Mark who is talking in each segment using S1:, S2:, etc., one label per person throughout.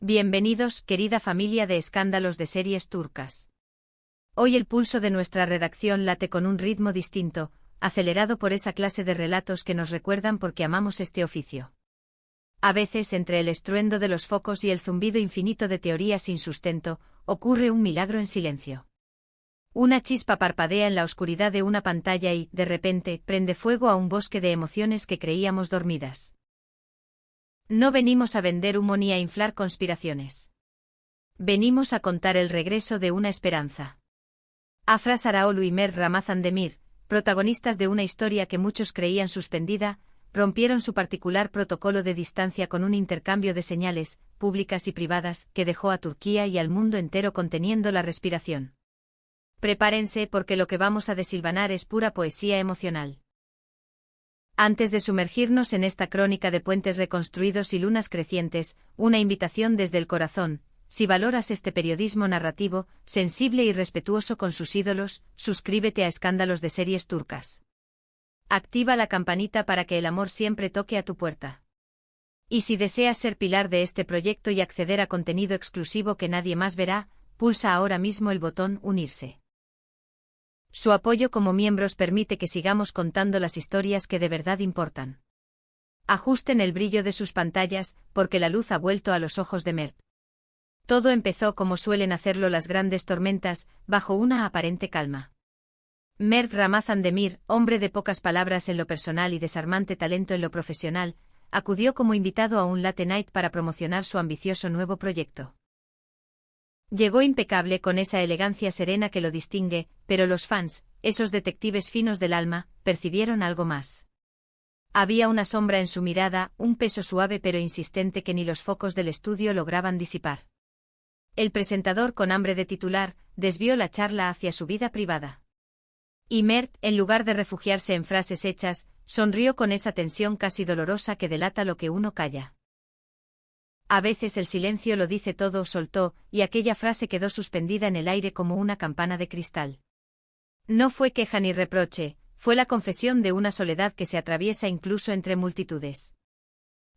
S1: Bienvenidos, querida familia de escándalos de series turcas. Hoy el pulso de nuestra redacción late con un ritmo distinto, acelerado por esa clase de relatos que nos recuerdan por qué amamos este oficio. A veces, entre el estruendo de los focos y el zumbido infinito de teorías sin sustento, ocurre un milagro en silencio. Una chispa parpadea en la oscuridad de una pantalla y, de repente, prende fuego a un bosque de emociones que creíamos dormidas. No venimos a vender humo ni a inflar conspiraciones. Venimos a contar el regreso de una esperanza. Afra Sarıoğlu y Mert Ramazan Demir, protagonistas de una historia que muchos creían suspendida, rompieron su particular protocolo de distancia con un intercambio de señales, públicas y privadas, que dejó a Turquía y al mundo entero conteniendo la respiración. Prepárense porque lo que vamos a desilvanar es pura poesía emocional. Antes de sumergirnos en esta crónica de puentes reconstruidos y lunas crecientes, una invitación desde el corazón: si valoras este periodismo narrativo, sensible y respetuoso con sus ídolos, suscríbete a Escándalos de Series Turcas. Activa la campanita para que el amor siempre toque a tu puerta. Y si deseas ser pilar de este proyecto y acceder a contenido exclusivo que nadie más verá, pulsa ahora mismo el botón Unirse. Su apoyo como miembros permite que sigamos contando las historias que de verdad importan. Ajusten el brillo de sus pantallas, porque la luz ha vuelto a los ojos de Mert. Todo empezó como suelen hacerlo las grandes tormentas, bajo una aparente calma. Mert Ramazan Demir, hombre de pocas palabras en lo personal y desarmante talento en lo profesional, acudió como invitado a un late night para promocionar su ambicioso nuevo proyecto. Llegó impecable con esa elegancia serena que lo distingue, pero los fans, esos detectives finos del alma, percibieron algo más. Había una sombra en su mirada, un peso suave pero insistente que ni los focos del estudio lograban disipar. El presentador, con hambre de titular, desvió la charla hacia su vida privada. Y Mert, en lugar de refugiarse en frases hechas, sonrió con esa tensión casi dolorosa que delata lo que uno calla. A veces el silencio lo dice todo, soltó, y aquella frase quedó suspendida en el aire como una campana de cristal. No fue queja ni reproche, fue la confesión de una soledad que se atraviesa incluso entre multitudes.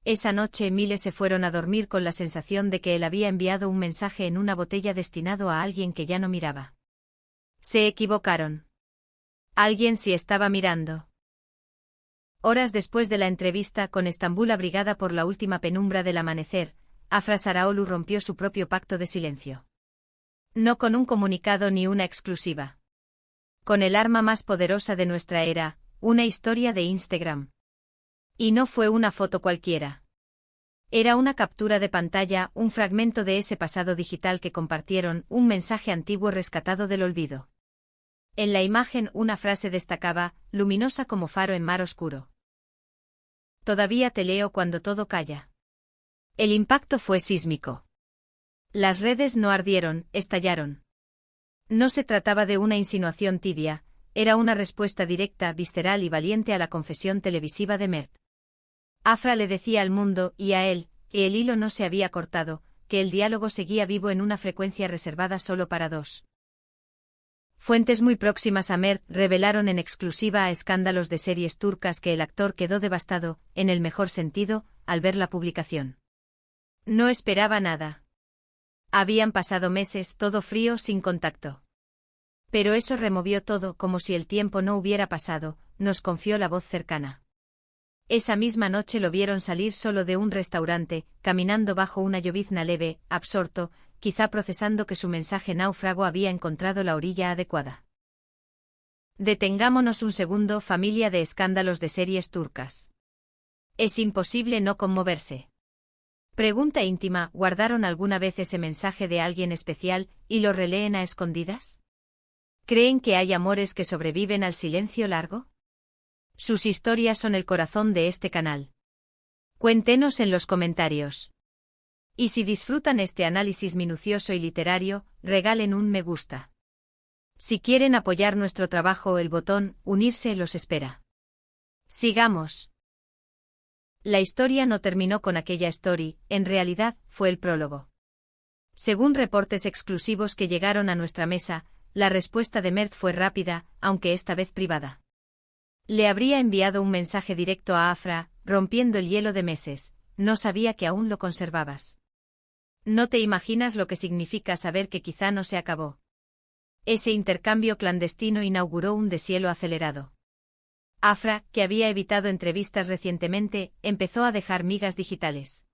S1: Esa noche miles se fueron a dormir con la sensación de que él había enviado un mensaje en una botella destinado a alguien que ya no miraba. Se equivocaron. Alguien sí estaba mirando. Horas después de la entrevista, con Estambul abrigada por la última penumbra del amanecer, Afra Sarıoğlu rompió su propio pacto de silencio. No con un comunicado ni una exclusiva. Con el arma más poderosa de nuestra era, una historia de Instagram. Y no fue una foto cualquiera. Era una captura de pantalla, un fragmento de ese pasado digital que compartieron, un mensaje antiguo rescatado del olvido. En la imagen una frase destacaba, luminosa como faro en mar oscuro. Todavía te leo cuando todo calla. El impacto fue sísmico. Las redes no ardieron, estallaron. No se trataba de una insinuación tibia, era una respuesta directa, visceral y valiente a la confesión televisiva de Mert. Afra le decía al mundo, y a él, que el hilo no se había cortado, que el diálogo seguía vivo en una frecuencia reservada solo para dos. Fuentes muy próximas a Mert revelaron en exclusiva a Escándalos de Series Turcas que el actor quedó devastado, en el mejor sentido, al ver la publicación. No esperaba nada. Habían pasado meses, todo frío, sin contacto. Pero eso removió todo, como si el tiempo no hubiera pasado, nos confió la voz cercana. Esa misma noche lo vieron salir solo de un restaurante, caminando bajo una llovizna leve, absorto, quizá procesando que su mensaje náufrago había encontrado la orilla adecuada. Detengámonos un segundo, familia de Escándalos de Series Turcas. Es imposible no conmoverse. Pregunta íntima: ¿guardaron alguna vez ese mensaje de alguien especial y lo releen a escondidas? ¿Creen que hay amores que sobreviven al silencio largo? Sus historias son el corazón de este canal. Cuéntenos en los comentarios. Y si disfrutan este análisis minucioso y literario, regalen un me gusta. Si quieren apoyar nuestro trabajo, el botón Unirse los espera. Sigamos. La historia no terminó con aquella story, en realidad, fue el prólogo. Según reportes exclusivos que llegaron a nuestra mesa, la respuesta de Mert fue rápida, aunque esta vez privada. Le habría enviado un mensaje directo a Afra, rompiendo el hielo de meses: no sabía que aún lo conservabas. No te imaginas lo que significa saber que quizá no se acabó. Ese intercambio clandestino inauguró un deshielo acelerado. Afra, que había evitado entrevistas recientemente, empezó a dejar migas digitales.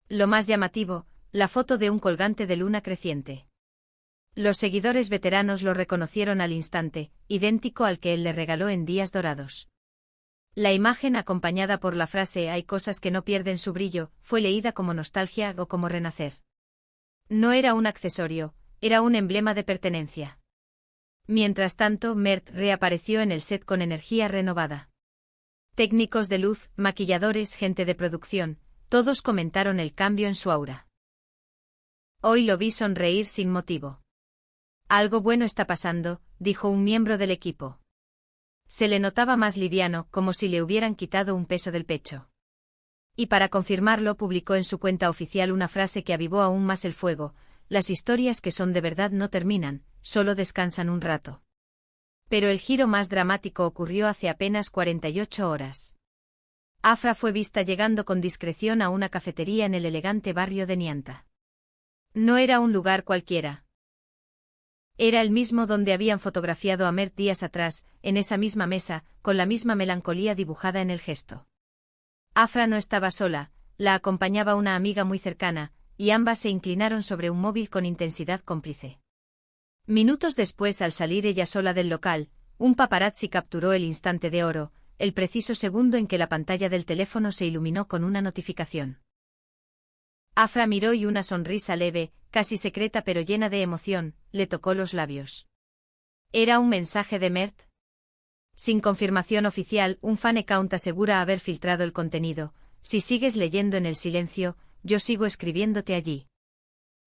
S1: Lo más llamativo, la foto de un colgante de luna creciente. Los seguidores veteranos lo reconocieron al instante, idéntico al que él le regaló en días dorados. La imagen, acompañada por la frase "hay cosas que no pierden su brillo", fue leída como nostalgia o como renacer. No era un accesorio, era un emblema de pertenencia. Mientras tanto, Mert reapareció en el set con energía renovada. Técnicos de luz, maquilladores, gente de producción, todos comentaron el cambio en su aura. Hoy lo vi sonreír sin motivo. Algo bueno está pasando, dijo un miembro del equipo. Se le notaba más liviano, como si le hubieran quitado un peso del pecho. Y para confirmarlo, publicó en su cuenta oficial una frase que avivó aún más el fuego: las historias que son de verdad no terminan, solo descansan un rato. Pero el giro más dramático ocurrió hace apenas 48 horas. Afra fue vista llegando con discreción a una cafetería en el elegante barrio de Nianta. No era un lugar cualquiera. Era el mismo donde habían fotografiado a Mert días atrás, en esa misma mesa, con la misma melancolía dibujada en el gesto. Afra no estaba sola, la acompañaba una amiga muy cercana, y ambas se inclinaron sobre un móvil con intensidad cómplice. Minutos después, al salir ella sola del local, un paparazzi capturó el instante de oro, el preciso segundo en que la pantalla del teléfono se iluminó con una notificación. Afra miró y una sonrisa leve, casi secreta pero llena de emoción, le tocó los labios. ¿Era un mensaje de Mert? Sin confirmación oficial, un fan account asegura haber filtrado el contenido: si sigues leyendo en el silencio, yo sigo escribiéndote allí.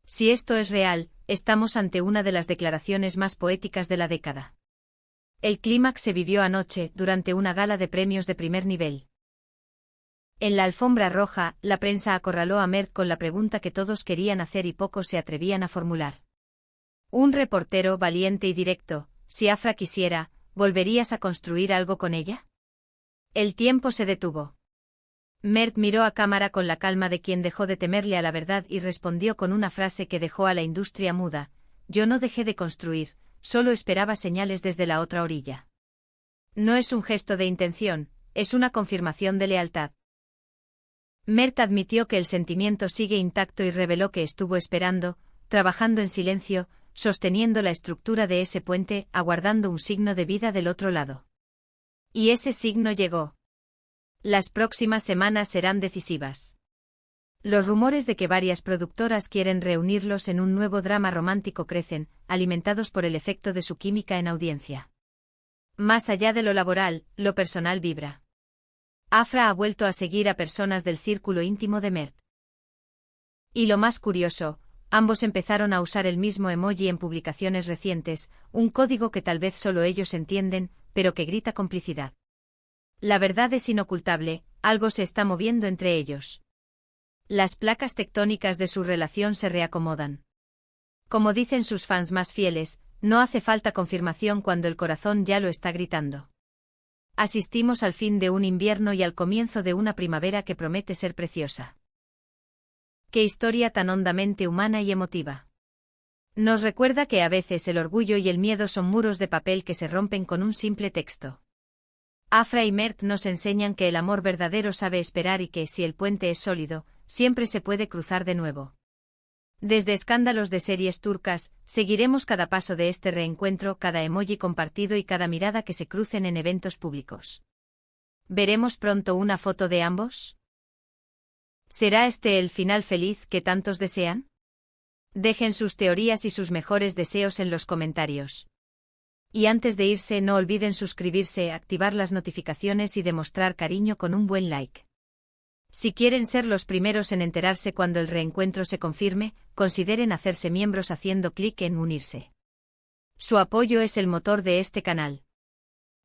S1: Si esto es real, estamos ante una de las declaraciones más poéticas de la década. El clímax se vivió anoche, durante una gala de premios de primer nivel. En la alfombra roja, la prensa acorraló a Mert con la pregunta que todos querían hacer y pocos se atrevían a formular. Un reportero valiente y directo: si Afra quisiera, ¿volverías a construir algo con ella? El tiempo se detuvo. Mert miró a cámara con la calma de quien dejó de temerle a la verdad y respondió con una frase que dejó a la industria muda: yo no dejé de construir, solo esperaba señales desde la otra orilla. No es un gesto de intención, es una confirmación de lealtad. Mert admitió que el sentimiento sigue intacto y reveló que estuvo esperando, trabajando en silencio, sosteniendo la estructura de ese puente, aguardando un signo de vida del otro lado. Y ese signo llegó. Las próximas semanas serán decisivas. Los rumores de que varias productoras quieren reunirlos en un nuevo drama romántico crecen, alimentados por el efecto de su química en audiencia. Más allá de lo laboral, lo personal vibra. Afra ha vuelto a seguir a personas del círculo íntimo de Mert. Y lo más curioso, ambos empezaron a usar el mismo emoji en publicaciones recientes, un código que tal vez solo ellos entienden, pero que grita complicidad. La verdad es inocultable, algo se está moviendo entre ellos. Las placas tectónicas de su relación se reacomodan. Como dicen sus fans más fieles, no hace falta confirmación cuando el corazón ya lo está gritando. Asistimos al fin de un invierno y al comienzo de una primavera que promete ser preciosa. Qué historia tan hondamente humana y emotiva. Nos recuerda que a veces el orgullo y el miedo son muros de papel que se rompen con un simple texto. Afra y Mert nos enseñan que el amor verdadero sabe esperar y que, si el puente es sólido, siempre se puede cruzar de nuevo. Desde Escándalos de Series Turcas, seguiremos cada paso de este reencuentro, cada emoji compartido y cada mirada que se crucen en eventos públicos. ¿Veremos pronto una foto de ambos? ¿Será este el final feliz que tantos desean? Dejen sus teorías y sus mejores deseos en los comentarios. Y antes de irse, no olviden suscribirse, activar las notificaciones y demostrar cariño con un buen like. Si quieren ser los primeros en enterarse cuando el reencuentro se confirme, consideren hacerse miembros haciendo clic en unirse. Su apoyo es el motor de este canal.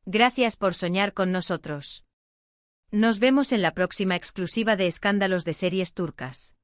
S1: Gracias por soñar con nosotros. Nos vemos en la próxima exclusiva de Escándalos de Series Turcas.